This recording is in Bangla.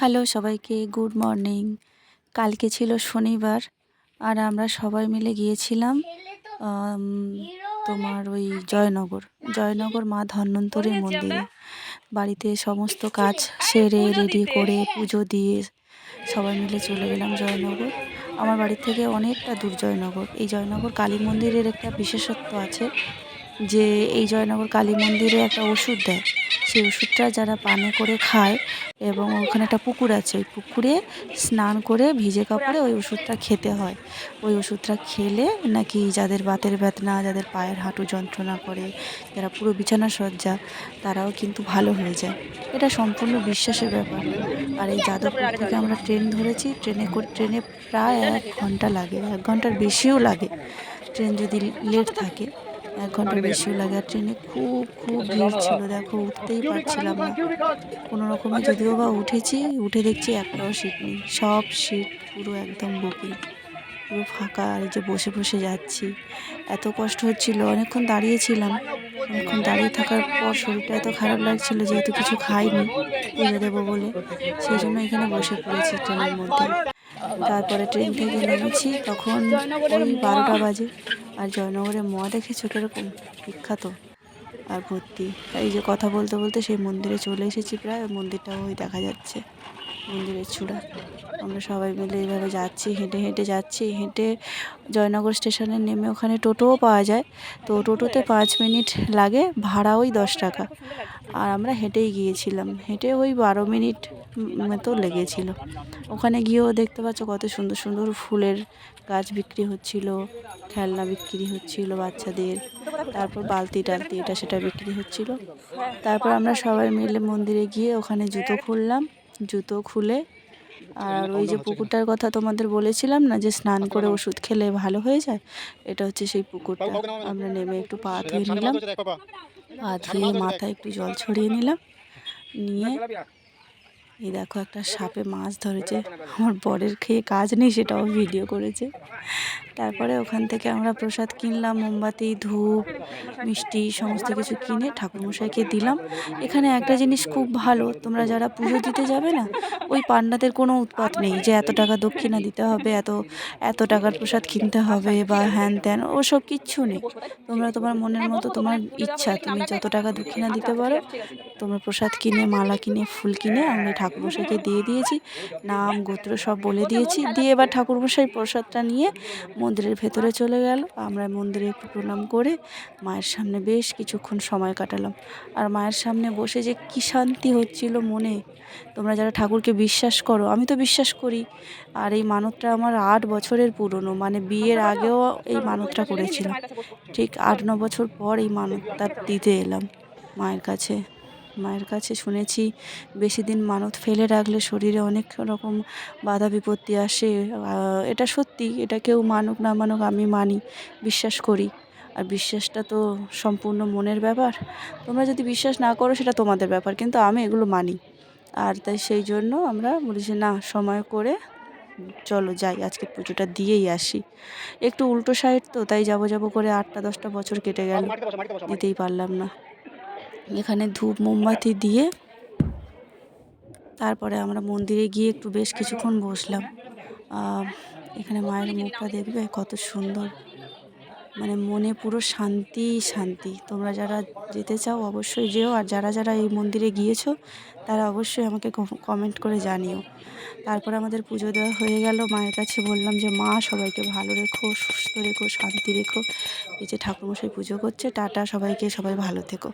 হ্যালো সবাইকে, গুড মর্নিং। কালকে ছিল শনিবার আর আমরা সবাই মিলে গিয়েছিলাম আম, তোমার ওই জয়নগর মা ধন্বন্তরী মন্দিরে। বাড়িতে সমস্ত কাজ সেরে রেডি করে পুজো দিয়ে সবাই মিলে চলে গেলাম জয়নগর। আমার বাড়ি থেকে অনেকটা দূর জয়নগর। এই জয়নগর কালী মন্দিরের একটা বিশেষত্ব আছে যে এই জয়নগর কালী মন্দিরে একটা ওষুধ দেয়। সেই ওষুধটা যারা পানে করে খায়, এবং ওখানে একটা পুকুর আছে, ওই পুকুরে স্নান করে ভিজে কাপড়ে ওই ওষুধটা খেতে হয়। ওই ওষুধটা খেলে নাকি যাদের বাতের বেদনা, যাদের পায়ের হাঁটু যন্ত্রণা করে, যারা পুরো বিছানা সজ্জা, তারাও কিন্তু ভালো হয়ে যায়। এটা সম্পূর্ণ বিশ্বাসের ব্যাপার। আর এই যাদবপুর থেকে আমরা ট্রেন ধরেছি। ট্রেনে প্রায় 1 ঘন্টা লাগে, 1 ঘন্টার বেশিও লাগে ট্রেন যদি লেট থাকে। 1 ঘন্টার বেশিও লাগে। আর ট্রেনে খুব খুব ভিড় ছিল, দেখো উঠতেই পারছিলাম না। কোনো রকমে যদিও বা উঠেছি, উঠে দেখছি একটাও সিট নেই, সব সিট পুরো একদম বুকিং, পুরো ফাঁকা। আর এই যে বসে বসে যাচ্ছি, এত কষ্ট হচ্ছিল। অনেকক্ষণ দাঁড়িয়েছিলাম, অনেকক্ষণ দাঁড়িয়ে থাকার পর শরীরটা এত খারাপ লাগছিল, যেহেতু কিছু খাইনি পুজো দেবো বলে, সেই জন্য এখানে বসে পড়েছি ট্রেনের মধ্যে। তারপরে ট্রেন থেকে নেমেছি, তখন ওই 12টা বাজে। আর জয়নগরের মোয়া দেখেছো কীরকম বিখ্যাত আর ভর্তি। এই যে কথা বলতে বলতে সেই মন্দিরে চলে এসেছি প্রায়। ওই মন্দিরটাও ওই দেখা যাচ্ছে, মন্দিরের চূড়া। আমরা সবাই মিলে এইভাবে যাচ্ছি, হেঁটে হেঁটে যাচ্ছি। হেঁটে জয়নগর স্টেশনে নেমে ওখানে টোটোও পাওয়া যায়। তো টোটোতে 5 মিনিট লাগে, ভাড়া ওই 10 টাকা। আর আমরা হেঁটেই গিয়েছিলাম, হেঁটে ওই 12 মিনিট মতো লেগেছিল। ওখানে গিয়েও দেখতে পাচ্ছ কত সুন্দর সুন্দর ফুলের গাছ বিক্রি হচ্ছিল, খেলনা বিক্রি হচ্ছিল বাচ্চাদের, তারপর বালতি টালতি এটা সেটা বিক্রি হচ্ছিল। তারপর আমরা সবাই মিলে মন্দিরে গিয়ে ওখানে জুতো খুললাম। জুতো খুলে, আর ওই যে পুকুরটার কথা তোমাদের বলেছিলাম না, যে স্নান করে ওষুধ খেলে ভালো হয়ে যায়, এটা হচ্ছে সেই পুকুরটা। আমরা নেমে একটু পা ধুয়ে নিলাম, পা ধুয়ে মাথায় একটু জল ছড়িয়ে নিলাম, নিয়ে এই দেখো একটা সাপে মাছ ধরেছে। আমার বরের খেয়ে কাজ নেই, সেটাও ভিডিও করেছে। তারপরে ওখান থেকে আমরা প্রসাদ কিনলাম, মোমবাতি, ধূপ, মিষ্টি সমস্ত কিছু কিনে ঠাকুরমশাইকে দিলাম। এখানে একটা জিনিস খুব ভালো, তোমরা যারা পুজো দিতে যাবে না, ওই পান্ডাদের কোনো উৎপাত নেই যে এত টাকা দক্ষিণা দিতে হবে, এত এত টাকার প্রসাদ কিনতে হবে বা হ্যান ত্যান, ওসব কিচ্ছু নেই। তোমরা তোমার মনের মতো, তোমার ইচ্ছা, তুমি যত টাকা দক্ষিণা দিতে পারো। তোমার প্রসাদ কিনে, মালা কিনে, ফুল কিনে আমরা ঠাকুরমশাইকে দিয়ে দিয়েছি, নাম গোত্র সব বলে দিয়েছি। দিয়ে এবার ঠাকুরমশাই প্রসাদটা নিয়ে মন্দিরের ভেতরে চলে গেল। আমরা মন্দিরে একটু প্রণাম করে মায়ের সামনে বেশ কিছুক্ষণ সময় কাটালাম। আর মায়ের সামনে বসে যে কী শান্তি হচ্ছিল মনে। তোমরা যারা ঠাকুরকে বিশ্বাস করো, আমি তো বিশ্বাস করি। আর এই মানতটা আমার 8 বছরের পুরনো, মানে বিয়ের আগেও এই মানতটা করেছিলাম। ঠিক 8-9 বছর পর এই মানতটা দিতে এলাম মায়ের কাছে। মায়ের কাছে শুনেছি বেশি দিন মানত ফেলে রাখলে শরীরে অনেক রকম বাধা বিপত্তি আসে। এটা সত্যি, এটা কেউ মানুক না মানুক, আমি মানি, বিশ্বাস করি। আর বিশ্বাসটা তো সম্পূর্ণ মনের ব্যাপার। তোমরা যদি বিশ্বাস না করো সেটা তোমাদের ব্যাপার, কিন্তু আমি এগুলো মানি। আর তাই সেই জন্য আমরা বলেছি না, সময় করে চলো যাই, আজকে পুজোটা দিয়েই আসি। একটু উল্টো সাইড তো, তাই যাবো যাবো করে 8টা 10টা বছর কেটে গেল, দিতেই পারলাম না। এখানে ধূপ মোমবাতি দিয়ে তারপরে আমরা মন্দিরে গিয়ে একটু বেশ কিছুক্ষণ বসলাম। এখানে মায়ের মুখটা দেখবে কত সুন্দর, মানে মনে পুরো শান্তি শান্তি। তোমরা যারা যেতে চাও অবশ্যই যেও, আর যারা যারা এই মন্দিরে গিয়েছো তারা অবশ্যই আমাকে কমেন্ট করে জানিও। তারপর আমাদের পুজো দেওয়া হয়ে গেল। মায়ের কাছে বললাম যে মা, সবাইকে ভালো রেখো, সুস্থ রেখো, শান্তি রেখো। এই যে ঠাকুরমশাই পুজো করছে, টাটা সবাইকে, সবাই ভালো থেকো।